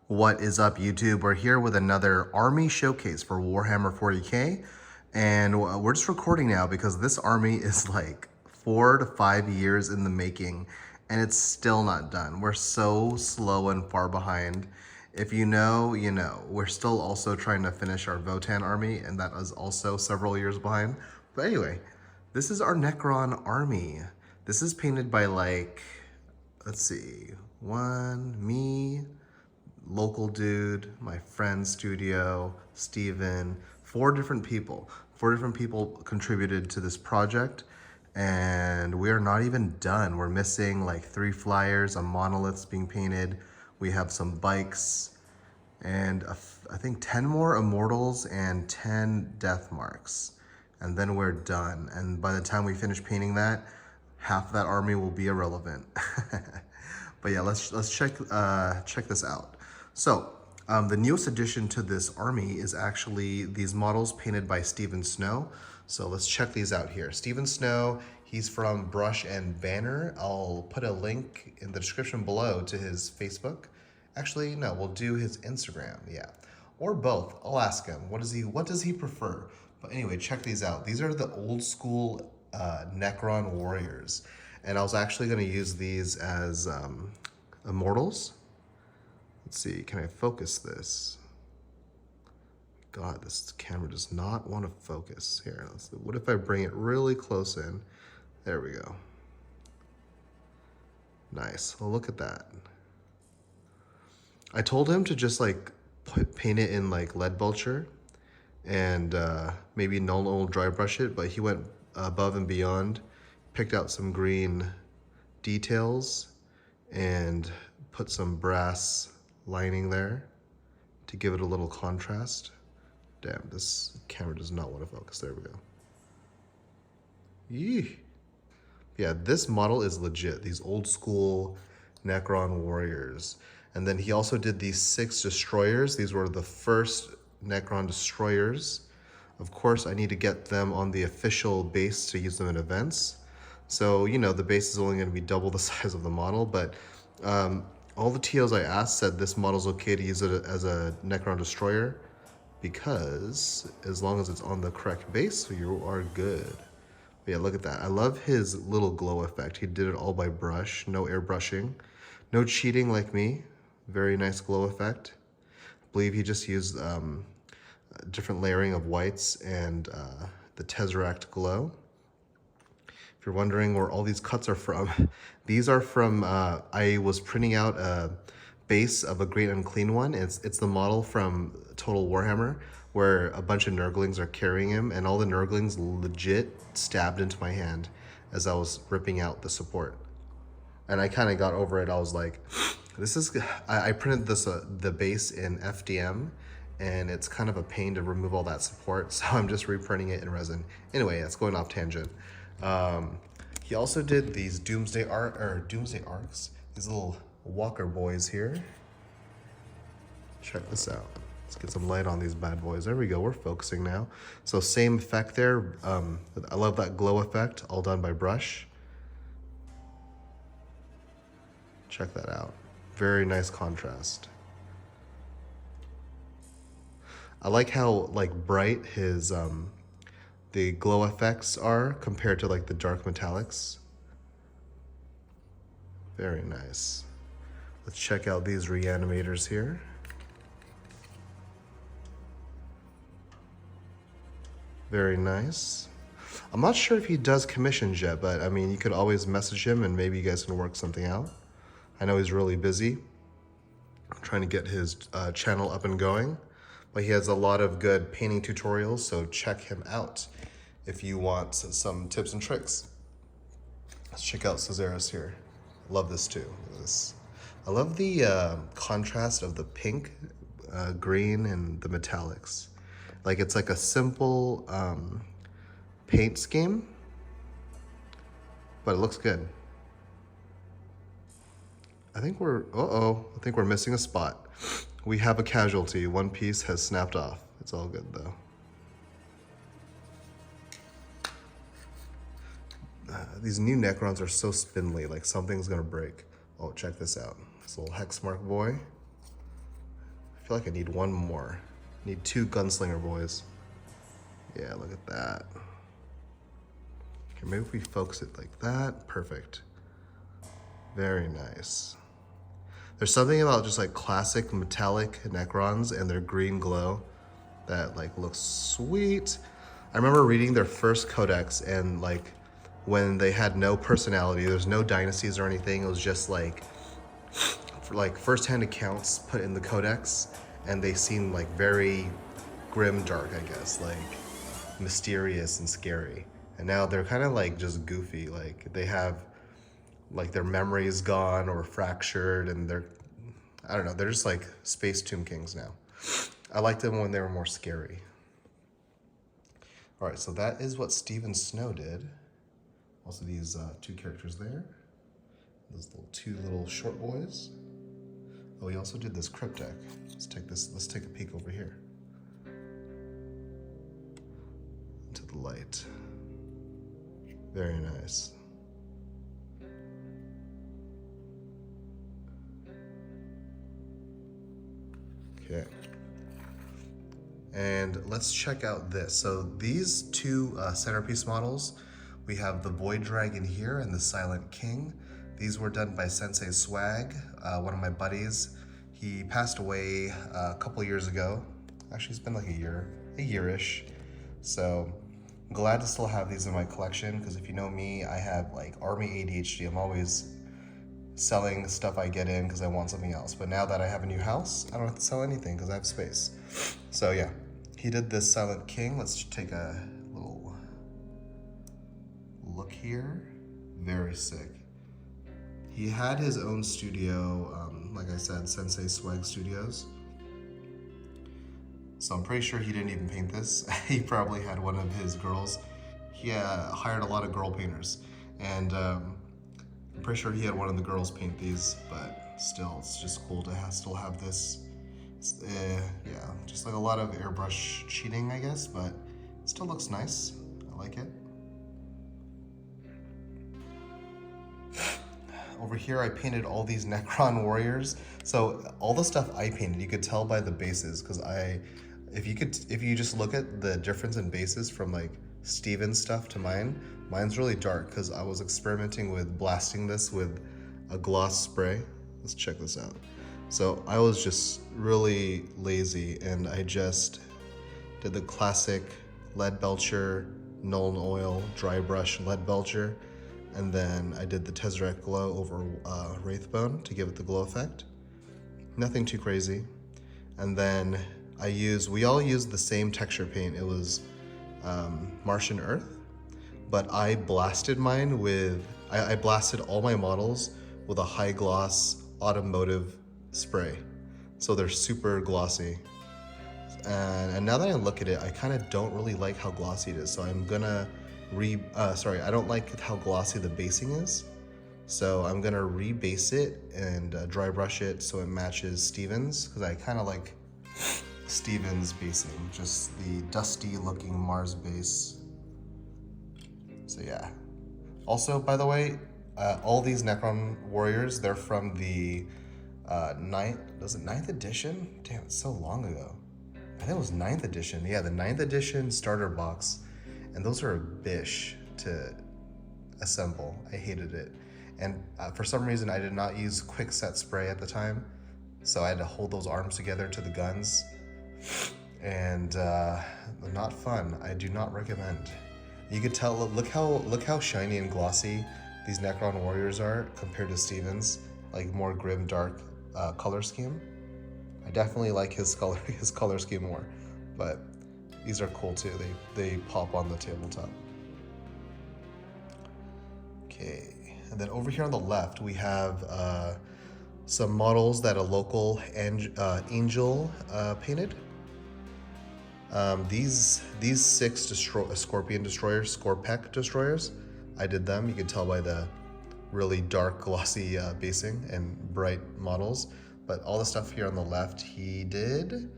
What is up, YouTube? We're here with another army showcase for Warhammer 40K, and we're just recording now because this army is like 4 to 5 years in the making, and it's still not done. We're so slow and far behind. If you know, you know. We're still also trying to finish our Votan army, and that is also several years behind. But anyway, this is our Necron army. This is painted by like, let's see, me, local dude, my friend studio, Steven, four different people. Four different people contributed to this project, and we are not even done. We're missing like 3 flyers, a monolith's being painted. We have some bikes, and I think 10 more immortals and 10 death marks. And then we're done. And by the time we finish painting that, half that army will be irrelevant. But yeah, let's check this out. So the newest addition to this army is actually these models painted by Stephen Snow. So let's check these out here. Stephen Snow, he's from Brush and Banner. I'll put a link in the description below to his Facebook. Actually, no, we'll do his Instagram, yeah. Or both, I'll ask him, what does he prefer? But anyway, check these out. These are the old school Nekron Warriors. And I was actually gonna use these as immortals. Let's see, can I focus this? God, this camera does not want to focus. Here, what if I bring it really close in? There we go. Nice, well, look at that. I told him to just like paint it in like lead vulture and maybe null dry brush it, but he went above and beyond, picked out some green details and put some brass lining there to give it a little contrast. Damn, this camera does not want to focus. There we go. Yee. Yeah, this model is legit. These old school Nekron Warriors. And then he also did these 6 destroyers. These were the first Nekron destroyers. Of course, I need to get them on the official base to use them in events. So, you know, the base is only going to be double the size of the model, but all the TOs I asked said this model's okay to use it as a Nekron destroyer because as long as it's on the correct base, you are good. But yeah, look at that. I love his little glow effect. He did it all by brush, no airbrushing, no cheating like me. Very nice glow effect. I believe he just used different layering of whites and the Tesseract glow. If you're wondering where all these cuts are from, these are from, I was printing out a base of a Great Unclean one. It's the model from Total Warhammer where a bunch of Nurglings are carrying him, and all the Nurglings legit stabbed into my hand as I was ripping out the support. And I kind of got over it. I was like, this is, I printed this the base in FDM, and it's kind of a pain to remove all that support, so I'm just reprinting it in resin. Anyway, that's going off tangent. He also did these Doomsday Arcs, these little walker boys here. Check this out. Let's get some light on these bad boys. There we go, we're focusing now. So same effect there. I love that glow effect, all done by brush. Check that out. Very nice contrast. I like how like bright his the glow effects are compared to like the dark metallics. Very nice. Let's check out these reanimators here. Very nice. I'm not sure if he does commissions yet, but I mean, you could always message him and maybe you guys can work something out. I know he's really busy trying to get his channel up and going, but he has a lot of good painting tutorials, so check him out if you want some tips and tricks. Let's check out Cesaris here. Love this too. I love the contrast of the pink, green, and the metallics. Like it's like a simple paint scheme, but it looks good. I think we're missing a spot. We have a casualty. One piece has snapped off. It's all good though. These new Necrons are so spindly, like something's gonna break. Oh, check this out. This little Hexmark boy. feel like I need one more. Need 2 gunslinger boys. Yeah, look at that. Okay, maybe if we focus it like that, perfect. Very nice. There's something about just like classic metallic Necrons and their green glow that like looks sweet. I remember reading their first codex, and like when they had no personality, there's no dynasties or anything. It was just like for like first-hand accounts put in the codex, and they seemed like very grim dark, I guess, like mysterious and scary. And now they're kind of like just goofy. Like they have like their memory is gone or fractured, and they're, I don't know, they're just like space Tomb Kings now. I liked them when they were more scary. All right, so that is what Steven Snow did. Also these 2 characters there. Those two little short boys. Oh, he also did this crypt deck. Let's take a peek over here. Into the light. Very nice. Okay. And let's check out this. So these 2 centerpiece models, we have the Void Dragon here and the Silent King. These were done by Sensei Swag, one of my buddies. He passed away a couple years ago. Actually, it's been like a year-ish. So I'm glad to still have these in my collection, because if you know me, I have like army ADHD. I'm always selling stuff I get in because I want something else. But now that I have a new house, I don't have to sell anything because I have space. So yeah, he did this Silent King. Let's take a little look here. Very sick. He had his own studio, like I said, Sensei Swag Studios. So I'm pretty sure he didn't even paint this. He probably had one of his girls. He hired a lot of girl painters, and I'm pretty sure he had one of the girls paint these, but still, it's just cool to still have this. Yeah, just like a lot of airbrush cheating, I guess, but it still looks nice. I like it. Over here, I painted all these Nekron Warriors. So all the stuff I painted, you could tell by the bases, because if you just look at the difference in bases from like Steven's stuff to mine's really dark because I was experimenting with blasting this with a gloss spray. Let's check this out. So I was just really lazy, and I just did the classic lead belcher, Nuln Oil, dry brush lead belcher, and then I did the Tezzeret glow over Wraithbone to give it the glow effect. Nothing too crazy. And then we all used the same texture paint. It was Martian Earth, but I blasted mine with, I blasted all my models with a high gloss automotive spray. So they're super glossy. And now that I look at it, I kind of don't really like how glossy it is. So I'm gonna I don't like how glossy the basing is. So I'm gonna rebase it and dry brush it so it matches Steven's, because I kind of like Steven's basing, just the dusty looking Mars base. So yeah. Also, by the way, all these Nekron Warriors, they're from the 9th edition? Damn, it's so long ago. I think it was 9th edition. Yeah, the 9th edition starter box. And those are a bish to assemble. I hated it. And for some reason, I did not use quick set spray at the time. So I had to hold those arms together to the guns. And not fun. I do not recommend. You could tell, look how shiny and glossy these Nekron Warriors are compared to Steven's, like more grim, dark color scheme. I definitely like his color scheme more, but these are cool too. They pop on the tabletop. Okay, and then over here on the left, we have some models that a local angel painted. These 6 Scorpion Destroyers, Scorpec Destroyers, I did them. You can tell by the really dark, glossy basing and bright models. But all the stuff here on the left, he did.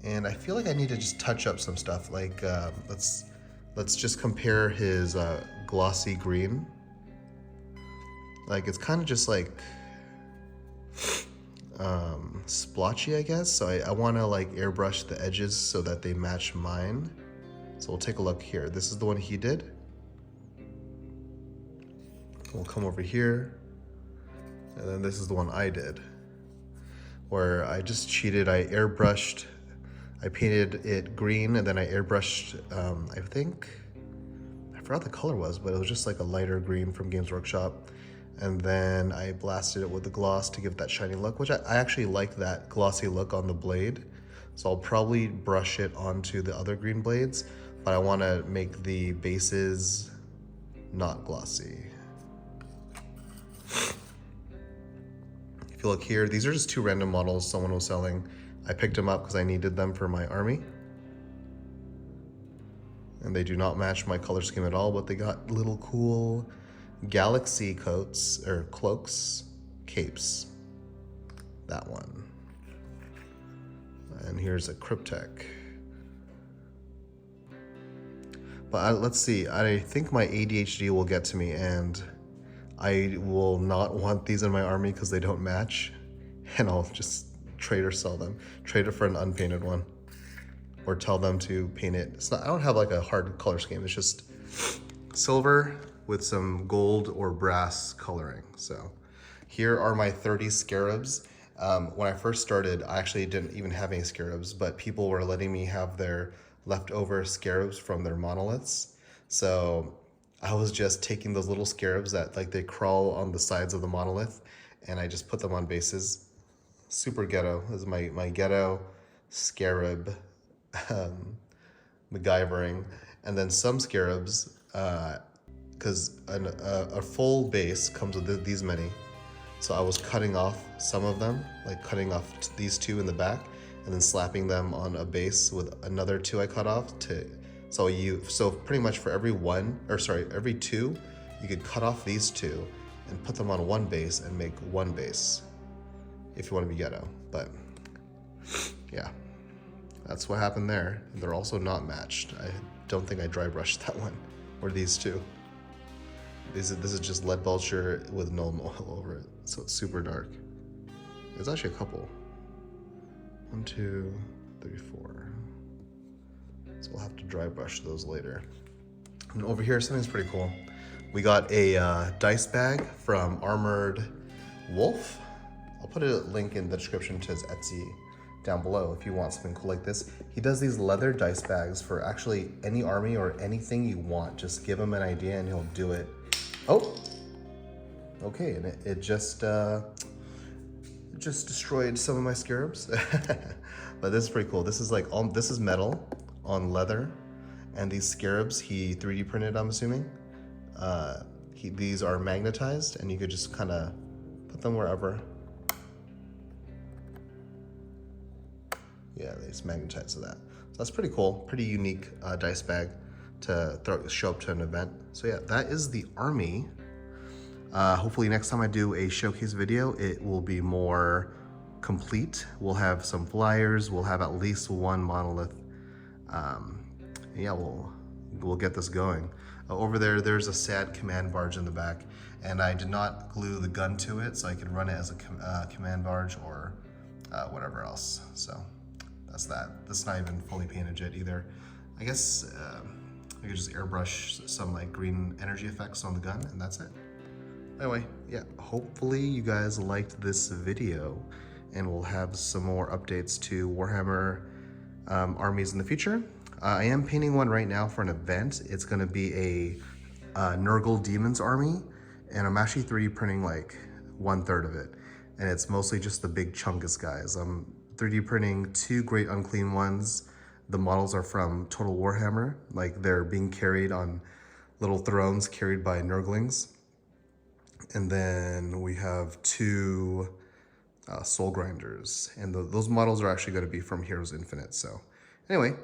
And I feel like I need to just touch up some stuff. Like, let's just compare his glossy green. Like, it's kind of just like, splotchy, I guess. So I want to like airbrush the edges so that they match mine. So we'll take a look here. This is the one he did. We'll come over here. And then this is the one I did, where I just cheated. I airbrushed, I painted it green, and then I airbrushed, I think, I forgot the color was, but it was just like a lighter green from Games Workshop. And then I blasted it with the gloss to give that shiny look, which I actually like that glossy look on the blade. So I'll probably brush it onto the other green blades, but I want to make the bases not glossy. If you look here, these are just 2 random models someone was selling. I picked them up because I needed them for my army. And they do not match my color scheme at all, but they got little cool galaxy coats, or cloaks, capes. That one. And here's a Cryptek. But let's see, I think my ADHD will get to me, and I will not want these in my army because they don't match, and I'll just trade or sell them. Trade it for an unpainted one, or tell them to paint it. It's not, I don't have like a hard color scheme. It's just silver with some gold or brass coloring. So here are my 30 Scarabs. When I first started, I actually didn't even have any Scarabs, but people were letting me have their leftover Scarabs from their monoliths. So I was just taking those little Scarabs that like they crawl on the sides of the monolith, and I just put them on bases. Super ghetto. This is my ghetto Scarab MacGyvering. And then some Scarabs, because a full base comes with these many. So I was cutting off some of them, like cutting off these 2 in the back, and then slapping them on a base with another 2 I cut off to. So pretty much for every 2, you could cut off these 2 and put them on one base and make one base if you want to be ghetto. But yeah, that's what happened there. They're also not matched. I don't think I dry brushed that one, or these 2. This is just lead belcher with gnome oil over it, so it's super dark. There's actually a couple. 1, 2, 3, 4. So we'll have to dry brush those later. And over here, something's pretty cool. We got a dice bag from Armored Wolf. I'll put a link in the description to his Etsy down below if you want something cool like this. He does these leather dice bags for actually any army or anything you want. Just give him an idea and he'll do it. Oh, okay, and it just destroyed some of my Scarabs. But this is pretty cool. This is like, this is metal on leather, and these Scarabs he 3D printed, I'm assuming. These are magnetized, and you could just kind of put them wherever. Yeah, they just magnetize to that. So that's pretty cool, pretty unique dice bag to show up to an event. So yeah, that is the army. Hopefully next time I do a showcase video, it will be more complete. We'll have some flyers, we'll have at least 1 monolith. Yeah, we'll get this going. Over there's a sad command barge in the back, and I did not glue the gun to it, so I could run it as a command barge or whatever else. So that's that. This is not even fully painted yet either. I guess I could just airbrush some like green energy effects on the gun, and that's it. Anyway, yeah, hopefully you guys liked this video, and we'll have some more updates to Warhammer armies in the future. I am painting one right now for an event. It's gonna be a Nurgle Demons army, and I'm actually 3D printing like 1/3 of it. And it's mostly just the big chunkus guys. I'm 3D printing 2 Great Unclean ones. The models are from Total Warhammer, like they're being carried on little thrones carried by Nurglings. And then we have 2 Soul Grinders, and those models are actually gonna be from Heroes Infinite. So anyway,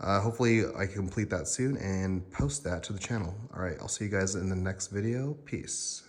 hopefully I can complete that soon and post that to the channel. All right, I'll see you guys in the next video. Peace.